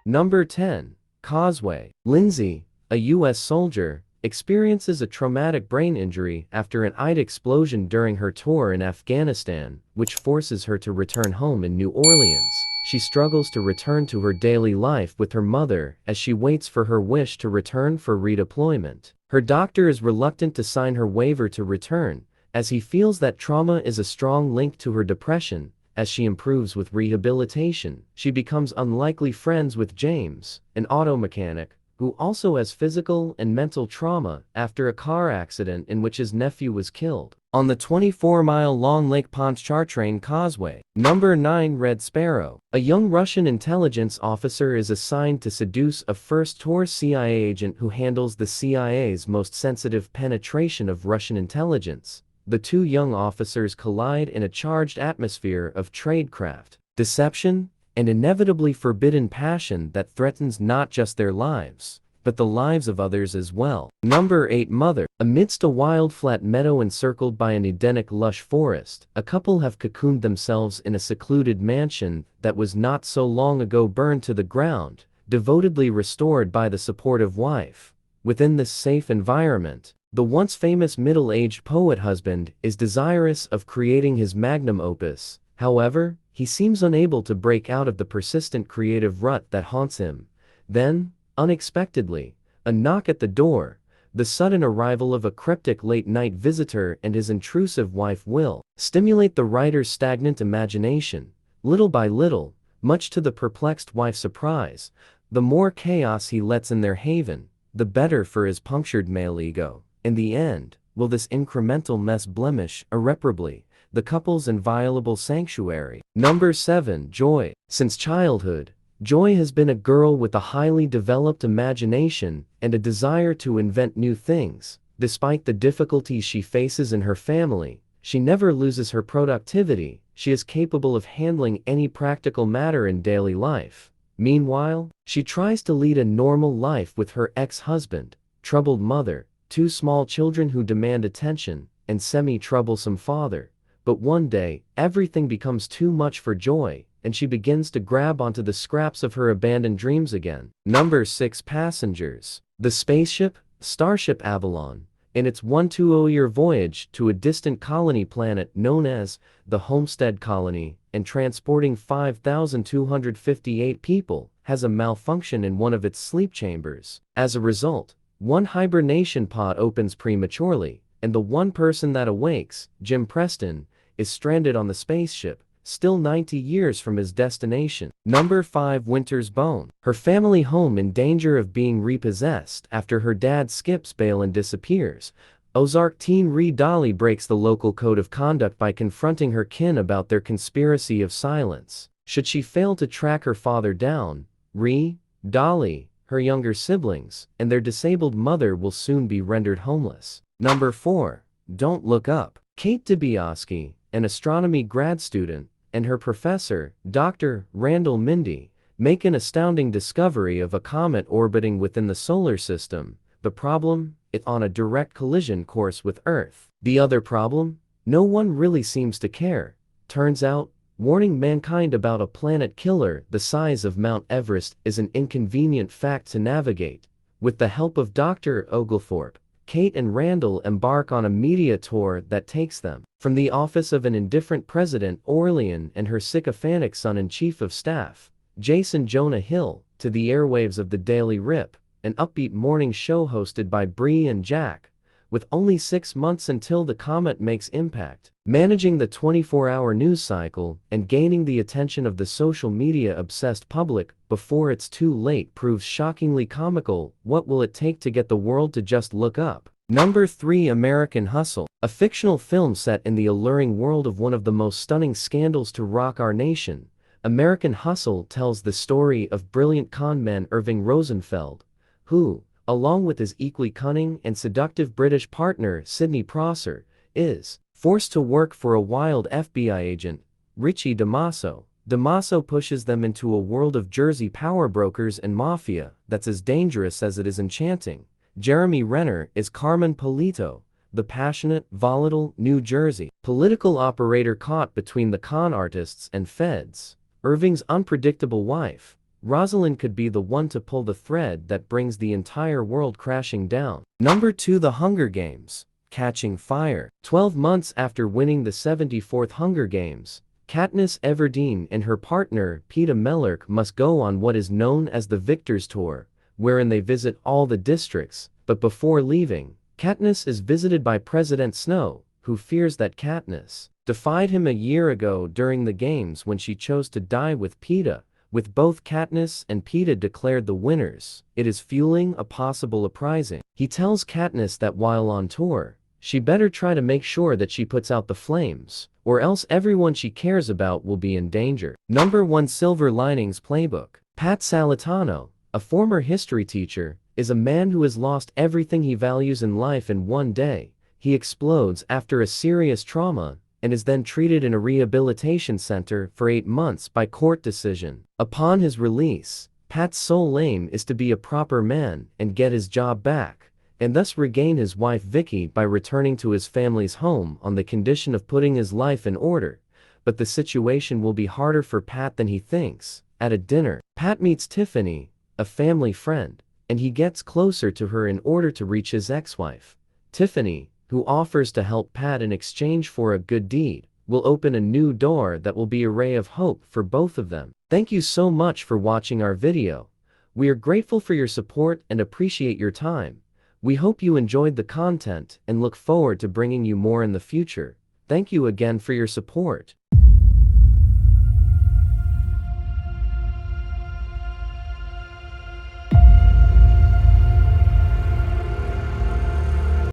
Number 10. Causeway. Lindsay, a U.S. soldier, experiences a traumatic brain injury after an IED explosion during her tour in Afghanistan, which forces her to return home in New Orleans. She struggles to return to her daily life with her mother as she waits for her wish to return for redeployment. Her doctor is reluctant to sign her waiver to return, as he feels that trauma is a strong link to her depression. As she improves with rehabilitation, she becomes unlikely friends with James, an auto mechanic, who also has physical and mental trauma after a car accident in which his nephew was killed. On the 24-mile-long Lake Pontchartrain Causeway. Number 9. Red Sparrow. A young Russian intelligence officer is assigned to seduce a first-tour CIA agent who handles the CIA's most sensitive penetration of Russian intelligence. The two young officers collide in a charged atmosphere of tradecraft, deception, and inevitably forbidden passion that threatens not just their lives, but the lives of others as well. Number 8. Mother. Amidst a wild flat meadow encircled by an Edenic lush forest, a couple have cocooned themselves in a secluded mansion that was not so long ago burned to the ground, devotedly restored by the supportive wife. Within this safe environment, the once famous middle-aged poet husband is desirous of creating his magnum opus. However, he seems unable to break out of the persistent creative rut that haunts him. Then, unexpectedly, a knock at the door, the sudden arrival of a cryptic late-night visitor and his intrusive wife will stimulate the writer's stagnant imagination. Little by little, much to the perplexed wife's surprise, the more chaos he lets in their haven, the better for his punctured male ego. In the end, will this incremental mess blemish irreparably the couple's inviolable sanctuary? Number 7. Joy. Since childhood, Joy has been a girl with a highly developed imagination and a desire to invent new things. Despite the difficulties she faces in her family, she never loses her productivity. She is capable of handling any practical matter in daily life. Meanwhile, she tries to lead a normal life with her ex-husband, troubled mother, two small children who demand attention, and semi-troublesome father. But one day, everything becomes too much for Joy, and she begins to grab onto the scraps of her abandoned dreams again. Number 6. Passengers. The spaceship, Starship Avalon, in its 120-year voyage to a distant colony planet known as the Homestead Colony, and transporting 5,258 people, has a malfunction in one of its sleep chambers. As a result, one hibernation pod opens prematurely, and the one person that awakes, Jim Preston, is stranded on the spaceship, still 90 years from his destination. Number 5. Winter's Bone. Her family home in danger of being repossessed after her dad skips bail and disappears. Ozark teen Ree Dolly breaks the local code of conduct by confronting her kin about their conspiracy of silence. Should she fail to track her father down, Ree, Dolly, her younger siblings, and their disabled mother will soon be rendered homeless. Number 4. Don't Look Up. Kate DiBiase, an astronomy grad student, and her professor, Dr. Randall Mindy, make an astounding discovery of a comet orbiting within the solar system. The problem? It's on a direct collision course with Earth. The other problem? No one really seems to care. Turns out, warning mankind about a planet killer the size of Mount Everest is an inconvenient fact to navigate. With the help of Dr. Oglethorpe, Kate and Randall embark on a media tour that takes them from the office of an indifferent President Orlean and her sycophantic son-in-chief of staff, Jason Jonah Hill, to the airwaves of the Daily Rip, an upbeat morning show hosted by Bree and Jack. With only 6 months until the comet makes impact, managing the 24-hour news cycle and gaining the attention of the social media-obsessed public before it's too late proves shockingly comical. What will it take to get the world to just look up? Number 3. American Hustle. A fictional film set in the alluring world of one of the most stunning scandals to rock our nation, American Hustle tells the story of brilliant conman Irving Rosenfeld, who, along with his equally cunning and seductive British partner Sidney Prosser, is forced to work for a wild FBI agent, Richie DeMasso. DeMasso pushes them into a world of Jersey power brokers and mafia that's as dangerous as it is enchanting. Jeremy Renner is Carmen Polito, the passionate, volatile New Jersey political operator caught between the con artists and feds. Irving's unpredictable wife, Rosalind could be the one to pull the thread that brings the entire world crashing down. Number 2. The Hunger Games: Catching Fire. 12 months after winning the 74th Hunger Games, Katniss Everdeen and her partner, Peeta Mellark, must go on what is known as the Victor's Tour, wherein they visit all the districts, but before leaving, Katniss is visited by President Snow, who fears that Katniss defied him a year ago during the games when she chose to die with Peeta. With both Katniss and Peeta declared the winners, it is fueling a possible uprising. He tells Katniss that while on tour, she better try to make sure that she puts out the flames, or else everyone she cares about will be in danger. Number 1. Silver Linings Playbook. Pat Salatano, a former history teacher, is a man who has lost everything he values in life in one day. He explodes after a serious trauma and is then treated in a rehabilitation center for 8 months by court decision. Upon his release, Pat's sole aim is to be a proper man and get his job back, and thus regain his wife Vicky by returning to his family's home on the condition of putting his life in order. But the situation will be harder for Pat than he thinks. At a dinner, Pat meets Tiffany, a family friend, and he gets closer to her in order to reach his ex-wife. Tiffany, who offers to help Pat in exchange for a good deed, will open a new door that will be a ray of hope for both of them. Thank you so much for watching our video. We are grateful for your support and appreciate your time. We hope you enjoyed the content and look forward to bringing you more in the future. Thank you again for your support.